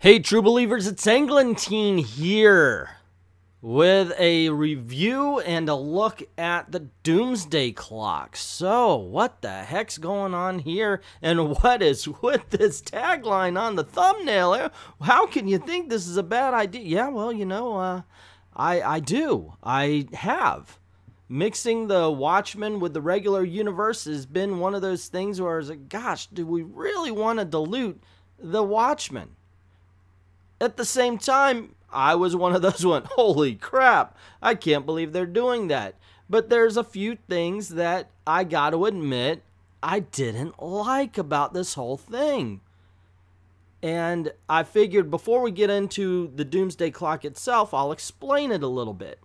Hey true believers, it's Englentine here with a review and a look at the Doomsday Clock. So, what the heck's going on here, and what is with this tagline on the thumbnail? How can you think this is a bad idea? Yeah, well, you know, I do. I have. Mixing the Watchmen with the regular universe has been one of those things where I was like, gosh, do we really want to dilute the Watchmen? At the same time, I was one of those ones. Holy crap, I can't believe they're doing that. But there's a few things that I got to admit I didn't like about this whole thing. And I figured before we get into the Doomsday Clock itself, I'll explain it a little bit.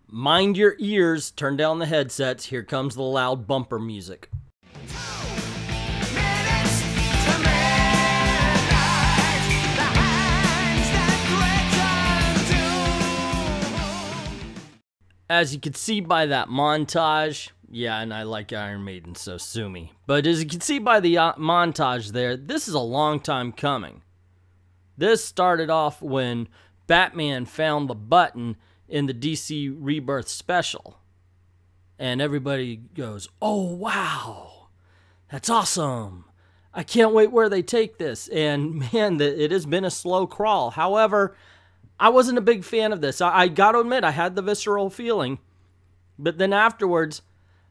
Mind your ears, turn down the headsets, here comes the loud bumper music. As you can see by that montage, yeah, and I like Iron Maiden, so sue me. But as you can see by the montage there, this is a long time coming. This started off when Batman found the button in the DC Rebirth special. And everybody goes, oh wow, that's awesome. I can't wait where they take this. And man, it has been a slow crawl. However, I wasn't a big fan of this. I got to admit, I had the visceral feeling. But then afterwards,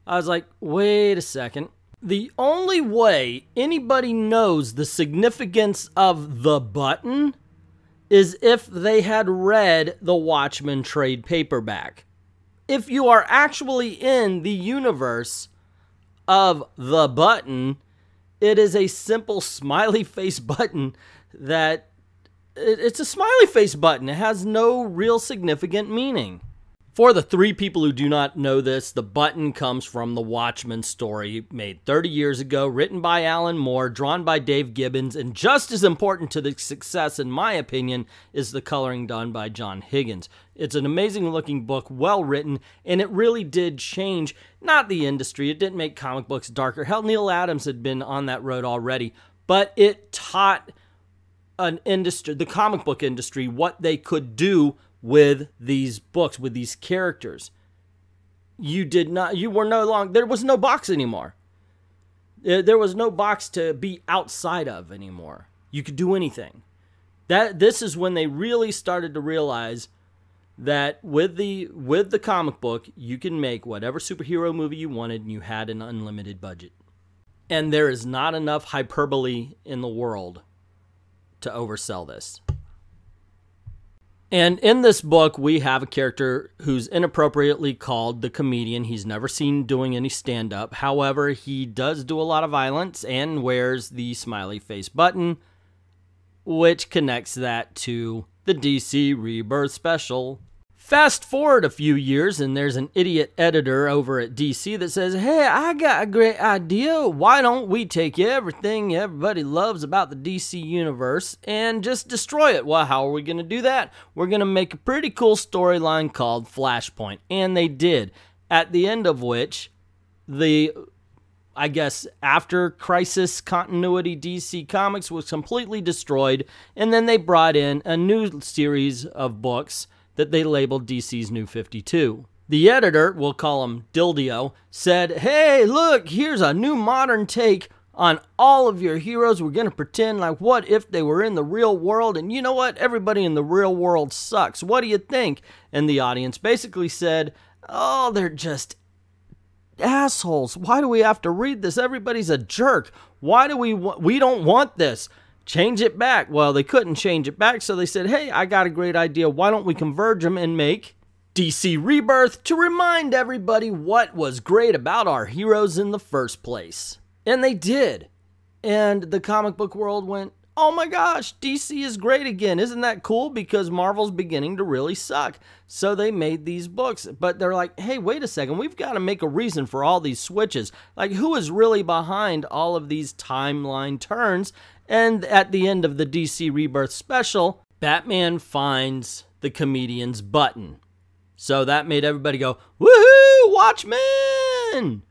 I was like, wait a second. The only way anybody knows the significance of the button is if they had read the Watchmen trade paperback. If you are actually in the universe of the button, it is a simple smiley face button that it's a smiley face button. It has no real significant meaning. For the three people who do not know this, the button comes from the Watchmen story made 30 years ago, written by Alan Moore, drawn by Dave Gibbons, and just as important to the success, in my opinion, is the coloring done by John Higgins. It's an amazing looking book, well written, and it really did change, not the industry, it didn't make comic books darker. Hell, Neil Adams had been on that road already, but it taught an industry, the comic book industry, what they could do with these books, with these characters. You were no longer, there was no box anymore. There was no box to be outside of anymore. You could do anything. This is when they really started to realize that with the comic book, you can make whatever superhero movie you wanted and you had an unlimited budget. And there is not enough hyperbole in the world to oversell this. And in this book, we have a character who's inappropriately called the comedian. He's never seen doing any stand-up. However, he does do a lot of violence and wears the smiley face button, which connects that to the DC Rebirth special. Fast forward a few years, and there's an idiot editor over at DC that says, hey, I got a great idea. Why don't we take everything everybody loves about the DC universe and just destroy it? Well, how are we going to do that? We're going to make a pretty cool storyline called Flashpoint. And they did, at the end of which, I guess, after Crisis continuity DC Comics was completely destroyed, and then they brought in a new series of books that they labeled DC's New 52. The editor, we'll call him Dildio, said, hey, look, here's a new modern take on all of your heroes. We're going to pretend like what if they were in the real world, and you know what? Everybody in the real world sucks. What do you think? And the audience basically said, oh, they're just assholes. Why do we have to read this? Everybody's a jerk. Why do we don't want this. Change it back. Well, they couldn't change it back, so they said, hey, I got a great idea. Why don't we converge them and make DC Rebirth to remind everybody what was great about our heroes in the first place. And they did. And the comic book world went, oh my gosh, DC is great again. Isn't that cool? Because Marvel's beginning to really suck. So they made these books. But they're like, hey, wait a second. We've got to make a reason for all these switches. Like, who is really behind all of these timeline turns? And at the end of the DC Rebirth special, Batman finds the comedian's button. So that made everybody go, woohoo, Watchmen!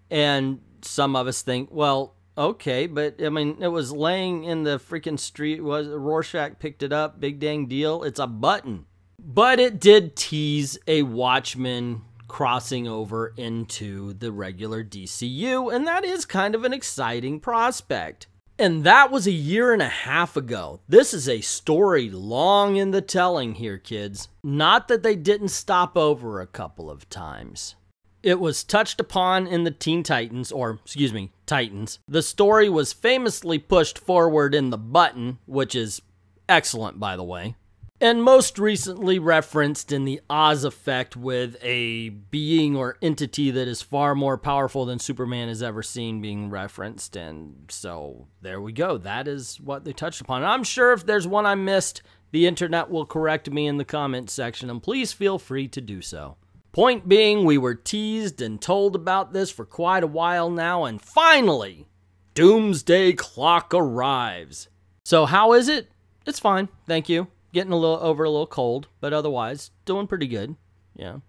And some of us think, well, okay, but I mean, it was laying in the freaking street. Was Rorschach picked it up? Big dang deal. It's a button. But it did tease a Watchmen crossing over into the regular DCU, and that is kind of an exciting prospect. And that was a year and a half ago. This is a story long in the telling here, kids. Not that they didn't stop over a couple of times. It was touched upon in the Teen Titans, or excuse me, Titans. The story was famously pushed forward in The Button, which is excellent, by the way. And most recently referenced in the Oz Effect with a being or entity that is far more powerful than Superman has ever seen being referenced. And so there we go. That is what they touched upon. And I'm sure if there's one I missed, the internet will correct me in the comments section, and please feel free to do so. Point being, we were teased and told about this for quite a while now, and finally, Doomsday Clock arrives. So how is it? It's fine, thank you. Getting a little cold, but otherwise doing pretty good. Yeah.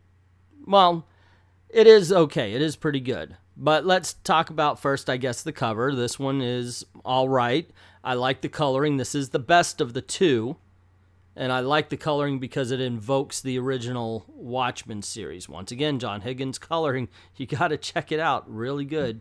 Well, it is okay. It is pretty good. But let's talk about first, I guess, the cover. This one is all right. I like the coloring. This is the best of the two. And I like the coloring because it invokes the original Watchmen series. Once again, John Higgins coloring. You got to check it out. Really good.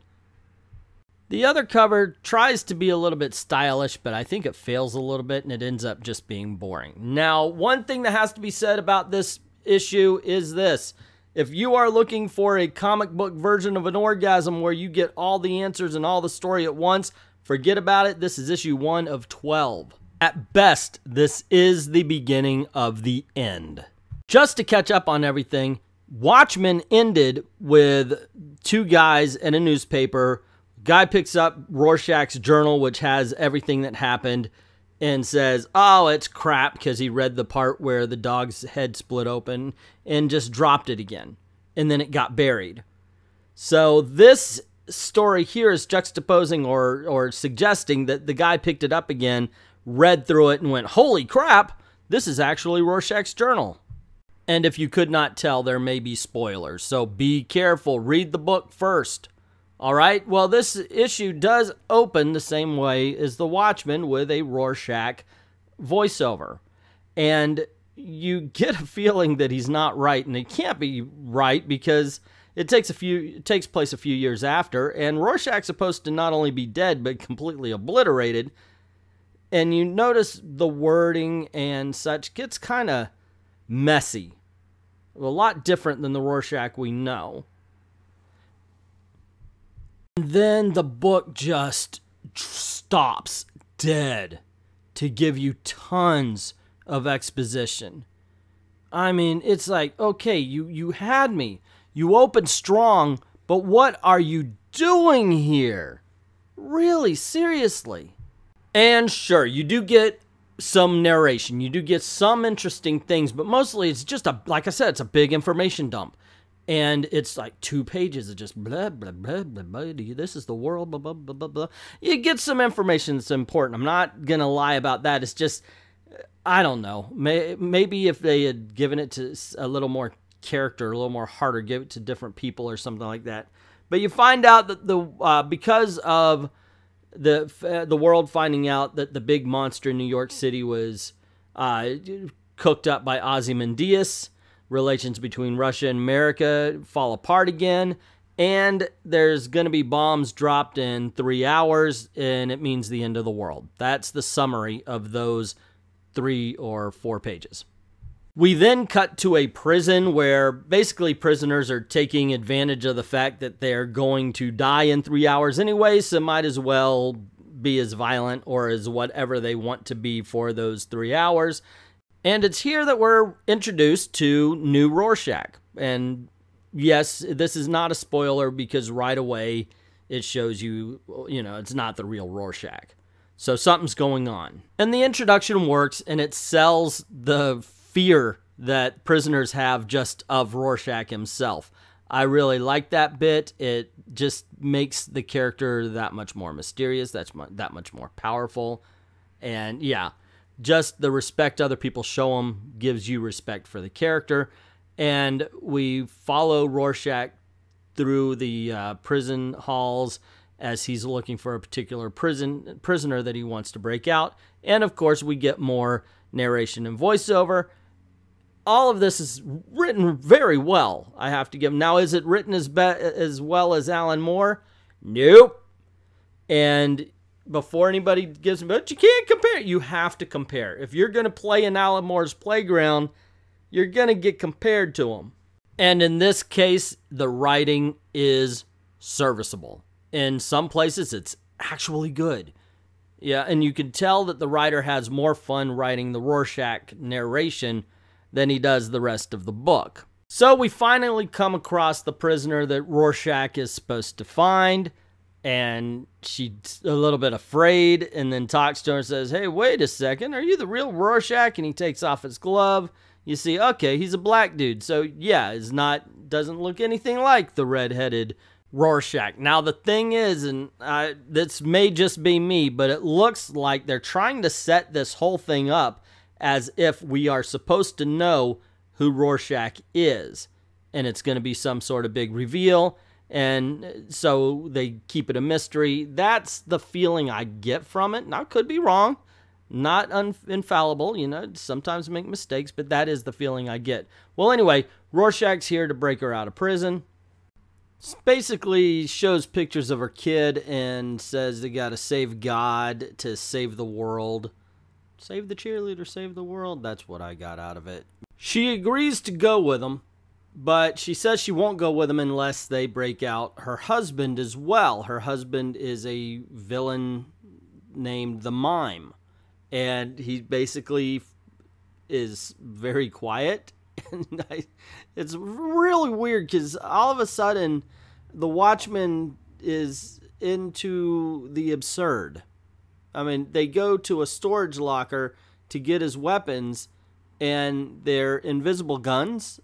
The other cover tries to be a little bit stylish, but I think it fails a little bit, and it ends up just being boring. Now, one thing that has to be said about this issue is this. If you are looking for a comic book version of an orgasm where you get all the answers and all the story at once, forget about it. This is issue 1 of 12. At best, this is the beginning of the end. Just to catch up on everything, Watchmen ended with two guys in a newspaper. Guy picks up Rorschach's journal, which has everything that happened, and says, oh, it's crap, because he read the part where the dog's head split open, and just dropped it again. And then it got buried. So this story here is juxtaposing or suggesting that the guy picked it up again, read through it, and went, holy crap, this is actually Rorschach's journal. And if you could not tell, there may be spoilers, so be careful. Read the book first. All right, well, this issue does open the same way as The Watchmen with a Rorschach voiceover. And you get a feeling that he's not right, and it can't be right because it takes place a few years after, and Rorschach's supposed to not only be dead, but completely obliterated. And you notice the wording and such gets kind of messy. A lot different than the Rorschach we know. And then the book just stops dead to give you tons of exposition. I mean, it's like, okay, you had me. You opened strong, but what are you doing here? Really, seriously. And sure, you do get some narration. You do get some interesting things, but mostly it's just like I said, it's a big information dump. And it's like 2 pages of just blah, blah, blah, blah, blah, this is the world, blah, blah, blah, blah, blah. You get some information that's important. I'm not going to lie about that. It's just, I don't know. Maybe if they had given it to a little more character, a little more heart, or give it to different people or something like that. But you find out that because of the world finding out that the big monster in New York City was cooked up by Ozymandias, relations between Russia and America fall apart again, and there's going to be bombs dropped in 3 hours, and it means the end of the world. That's the summary of those 3 or 4 pages. We then cut to a prison where basically prisoners are taking advantage of the fact that they're going to die in 3 hours anyway, so might as well be as violent or as whatever they want to be for those 3 hours. And it's here that we're introduced to new Rorschach. And yes, this is not a spoiler because right away it shows you, it's not the real Rorschach. So something's going on. And the introduction works, and it sells the fear that prisoners have just of Rorschach himself. I really like that bit. It just makes the character that much more mysterious, that much more powerful. And yeah, just the respect other people show him gives you respect for the character. And we follow Rorschach through the prison halls as he's looking for a particular prisoner that he wants to break out. And of course, we get more narration and voiceover. All of this is written very well, I have to give him. Now, is it written as well as Alan Moore? Nope. And before anybody gives me, but you can't compare. You have to compare. If you're going to play in Alan Moore's playground, you're going to get compared to him. And in this case, the writing is serviceable. In some places, it's actually good. Yeah, and you can tell that the writer has more fun writing the Rorschach narration than he does the rest of the book. So we finally come across the prisoner that Rorschach is supposed to find, and she's a little bit afraid, and then talks to her and says, "Hey, wait a second, are you the real Rorschach?" And he takes off his glove. You see, okay, he's a black dude, so yeah, doesn't look anything like the red-headed Rorschach. Now, the thing is, and this may just be me, but it looks like they're trying to set this whole thing up as if we are supposed to know who Rorschach is, and it's going to be some sort of big reveal, and so they keep it a mystery. That's the feeling I get from it. Now, I could be wrong, not infallible, you know, sometimes make mistakes, but that is the feeling I get. Well, anyway, Rorschach's here to break her out of prison. Basically shows pictures of her kid and says they got to save God to save the world. Save the cheerleader, save the world. That's what I got out of it. She agrees to go with him, but she says she won't go with him unless they break out her husband as well. Her husband is a villain named the Mime, and he basically is very quiet. And it's really weird because all of a sudden the Watchman is into the absurd. I mean, they go to a storage locker to get his weapons, and they're invisible guns.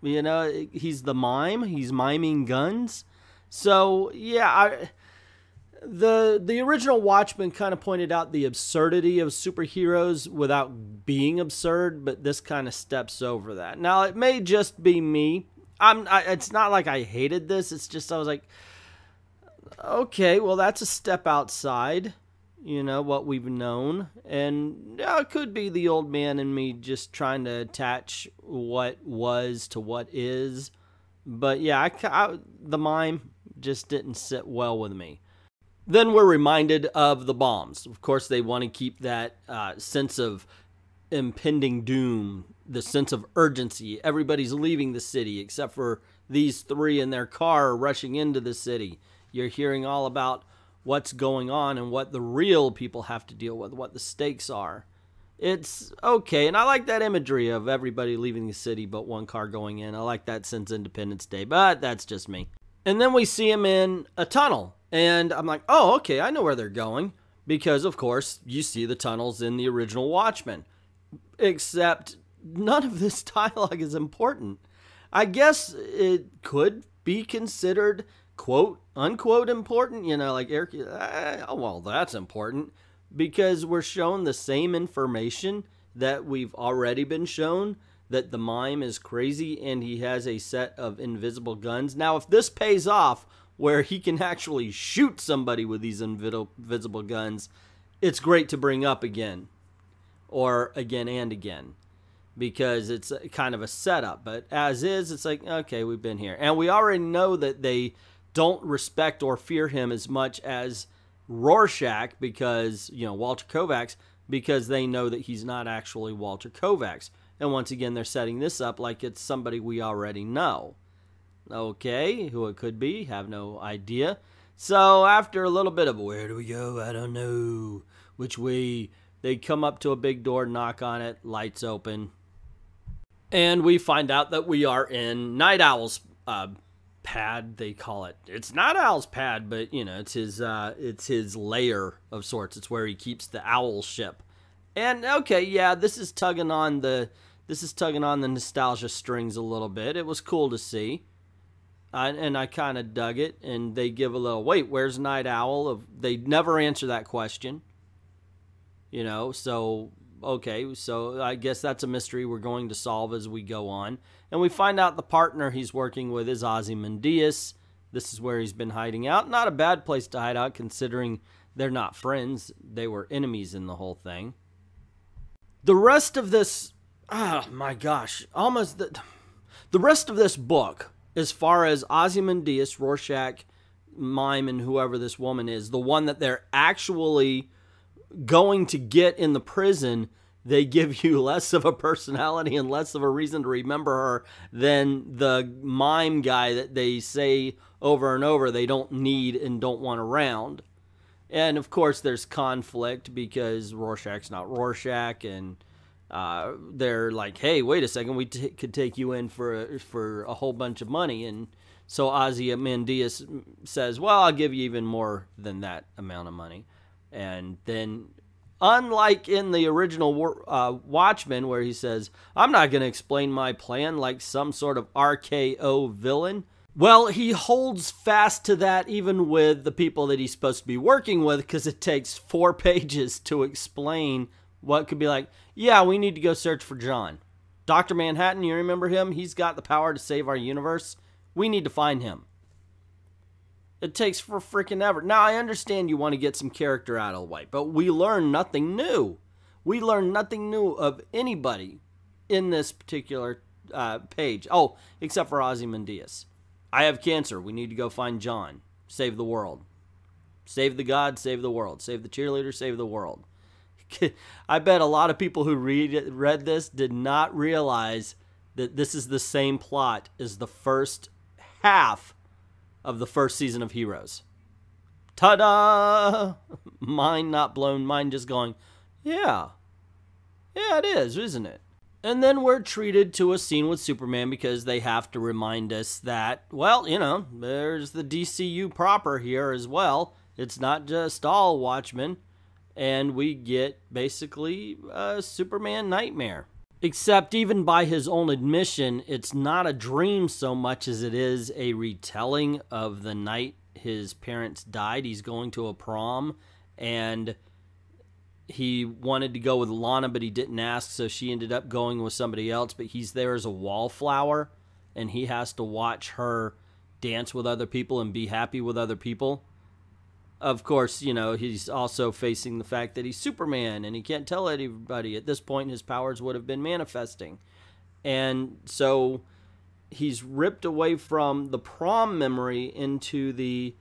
You know, he's the mime. He's miming guns. So, yeah, the original Watchmen kind of pointed out the absurdity of superheroes without being absurd, but this kind of steps over that. Now, it may just be me. It's not like I hated this. It's just I was like, okay, well, that's a step outside, you know, what we've known. And yeah, it could be the old man in me just trying to attach what was to what is. But yeah, the mime just didn't sit well with me. Then we're reminded of the bombs. Of course, they want to keep that sense of impending doom, the sense of urgency. Everybody's leaving the city except for these three in their car rushing into the city. You're hearing all about what's going on and what the real people have to deal with, what the stakes are. It's okay, and I like that imagery of everybody leaving the city but one car going in. I like that since Independence Day, but that's just me. And then we see him in a tunnel. And I'm like, oh, okay, I know where they're going. Because, of course, you see the tunnels in the original Watchmen. Except none of this dialogue is important. I guess it could be considered, quote, unquote, important. You know, like, Eric, oh, well, that's important. Because we're shown the same information that we've already been shown. That the mime is crazy and he has a set of invisible guns. Now, if this pays off, where he can actually shoot somebody with these invisible guns, it's great to bring up again. Or again and again. Because it's kind of a setup. But as is, it's like, okay, we've been here. And we already know that they don't respect or fear him as much as Rorschach, because, you know, Walter Kovacs, because they know that he's not actually Walter Kovacs. And once again, they're setting this up like it's somebody we already know. Okay, who it could be, have no idea. So after a little bit of, where do we go? I don't know. Which way? They come up to a big door, knock on it, lights open. And we find out that we are in Night Owl's pad, they call it. It's Night Owl's pad, but, you know, it's his lair of sorts. It's where he keeps the owl ship. And, okay, yeah, this is tugging on the nostalgia strings a little bit. It was cool to see. And I kind of dug it, and they give a little, wait, where's Night Owl? They never answer that question. You know, so, okay, so I guess that's a mystery we're going to solve as we go on. And we find out the partner he's working with is Ozymandias, This is where he's been hiding out. Not a bad place to hide out considering they're not friends. They were enemies in the whole thing. The rest of this, oh my gosh, almost the rest of this book, as far as Ozymandias, Rorschach, Mime, and whoever this woman is, the one that they're actually going to get in the prison, they give you less of a personality and less of a reason to remember her than the Mime guy that they say over and over they don't need and don't want around. And of course there's conflict because Rorschach's not Rorschach, and they're like, hey, wait a second, we could take you in for a whole bunch of money. And so Ozymandias says, well, I'll give you even more than that amount of money. And then, unlike in the original Watchmen, where he says, I'm not going to explain my plan like some sort of RKO villain, well, he holds fast to that even with the people that he's supposed to be working with, because it takes 4 pages to explain what could be like, yeah, we need to go search for John. Dr. Manhattan, you remember him? He's got the power to save our universe. We need to find him. It takes for freaking ever. Now, I understand you want to get some character out of the way, but we learn nothing new. We learn nothing new of anybody in this particular page. Oh, except for Ozymandias. I have cancer. We need to go find John. Save the world. Save the God, save the world. Save the cheerleader, save the world. I bet a lot of people who read this did not realize that this is the same plot as the first half of the first season of Heroes. Ta-da! Mind not blown, mind just going, yeah. Yeah, it is, isn't it? And then we're treated to a scene with Superman because they have to remind us that, well, you know, there's the DCU proper here as well. It's not just all Watchmen. And we get basically a Superman nightmare. Except even by his own admission, it's not a dream so much as it is a retelling of the night his parents died. He's going to a prom, and he wanted to go with Lana, but he didn't ask, so she ended up going with somebody else. But he's there as a wallflower, and he has to watch her dance with other people and be happy with other people. Of course, you know, he's also facing the fact that he's Superman and he can't tell anybody. At this point, his powers would have been manifesting. And so he's ripped away from the prom memory into the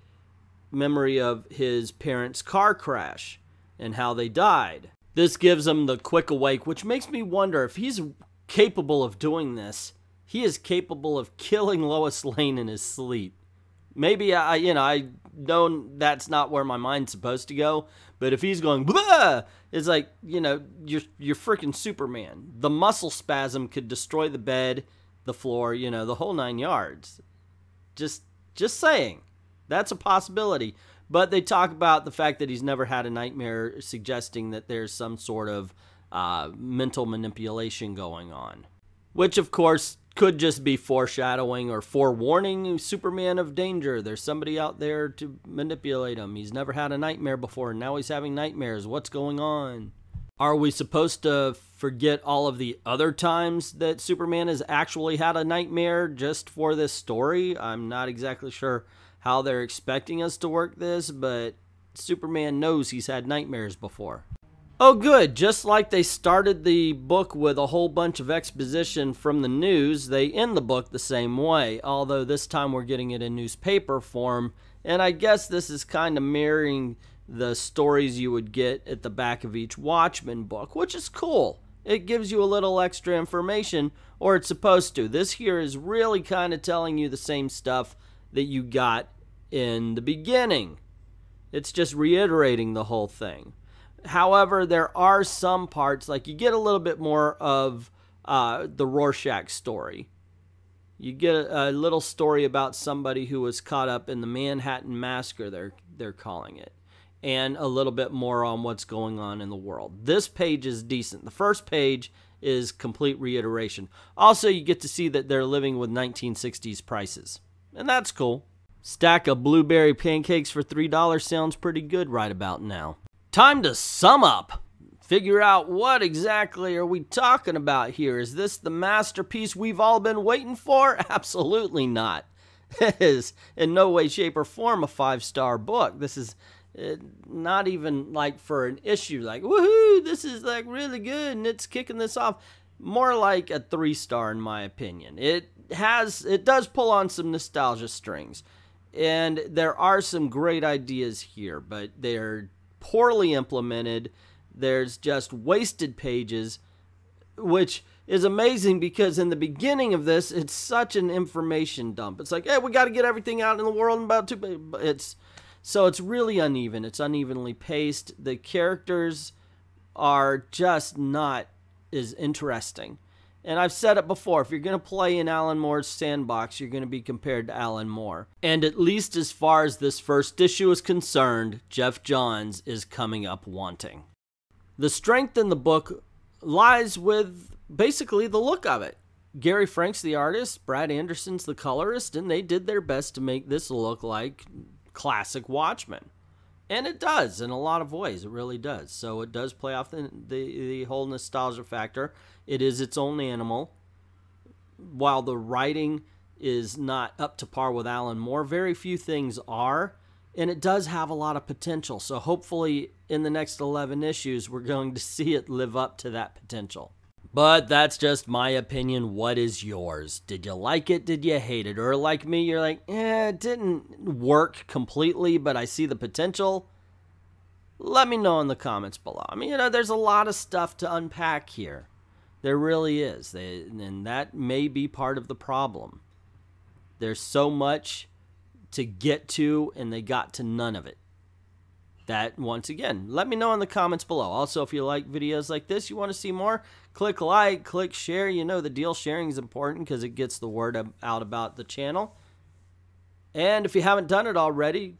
memory of his parents' car crash and how they died. This gives him the quick awake, which makes me wonder if he's capable of doing this. He is capable of killing Lois Lane in his sleep. Maybe, I know that's not where my mind's supposed to go, but if he's going, blah, it's like, you know, you're freaking Superman. The muscle spasm could destroy the bed, the floor, you know, the whole 9 yards. Just saying. That's a possibility. But they talk about the fact that he's never had a nightmare, suggesting that there's some sort of mental manipulation going on. Which, of course, could just be foreshadowing or forewarning Superman of danger. There's somebody out there to manipulate him. He's never had a nightmare before, and now he's having nightmares. What's going on? Are we supposed to forget all of the other times that Superman has actually had a nightmare just for this story? I'm not exactly sure how they're expecting us to work this, but Superman knows he's had nightmares before. Oh good, just like they started the book with a whole bunch of exposition from the news, they end the book the same way, although this time we're getting it in newspaper form, and I guess this is kind of mirroring the stories you would get at the back of each Watchmen book, which is cool. It gives you a little extra information, or it's supposed to. This here is really kind of telling you the same stuff that you got in the beginning. It's just reiterating the whole thing. However, there are some parts, like you get a little bit more of the Rorschach story. You get a little story about somebody who was caught up in the Manhattan Massacre, they're calling it. And a little bit more on what's going on in the world. This page is decent. The first page is complete reiteration. Also, you get to see that they're living with 1960s prices. And that's cool. Stack of blueberry pancakes for $3 sounds pretty good right about now. Time to sum up. Figure out what exactly are we talking about here. Is this the masterpiece we've all been waiting for? Absolutely not. is in no way, shape, or form a 5-star book. This is not even like for an issue, like, woohoo, this is like really good and it's kicking this off. More like a 3-star in my opinion. It does pull on some nostalgia strings, and there are some great ideas here, but they're poorly implemented. There's just wasted pages, which is amazing because in the beginning of this, it's such an information dump. It's like, hey, we got to get everything out in the world in about 2. So it's really uneven. It's unevenly paced. The characters are just not as interesting. And I've said it before, if you're going to play in Alan Moore's sandbox, you're going to be compared to Alan Moore. And at least as far as this first issue is concerned, Geoff Johns is coming up wanting. The strength in the book lies with basically the look of it. Gary Frank's the artist, Brad Anderson's the colorist, and they did their best to make this look like classic Watchmen. And it does in a lot of ways. It really does. So it does play off the whole nostalgia factor. It is its own animal. While the writing is not up to par with Alan Moore, very few things are. And it does have a lot of potential. So hopefully in the next 11 issues, we're going to see it live up to that potential. But that's just my opinion. What is yours? Did you like it? Did you hate it? Or like me, you're like, it didn't work completely, but I see the potential. Let me know in the comments below. I mean, there's a lot of stuff to unpack here. There really is. And that may be part of the problem. There's so much to get to, and they got to none of it. That, once again, let me know in the comments below. Also, if you like videos like this, you want to see more, click like, click share. You know the deal. Sharing is important because it gets the word out about the channel. And if you haven't done it already,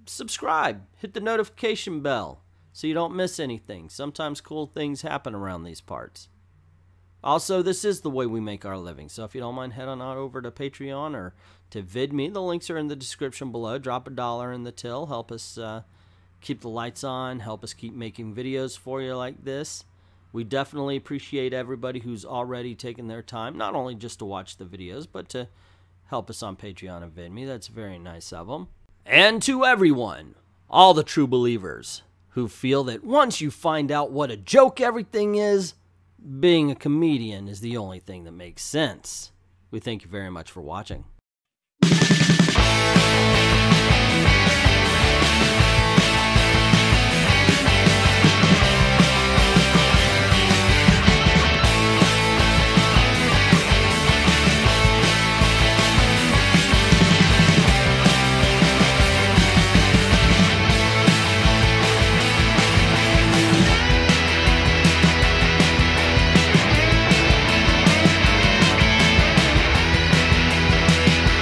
subscribe. Hit the notification bell so you don't miss anything. Sometimes cool things happen around these parts. Also, this is the way we make our living. So if you don't mind, head on over to Patreon or to VIDME. The links are in the description below. Drop $1 in the till. Help us keep the lights on, help us keep making videos for you like this. We definitely appreciate everybody who's already taken their time, not only just to watch the videos, but to help us on Patreon and VidMe. That's very nice of them. And to everyone, all the true believers who feel that once you find out what a joke everything is, being a comedian is the only thing that makes sense. We thank you very much for watching.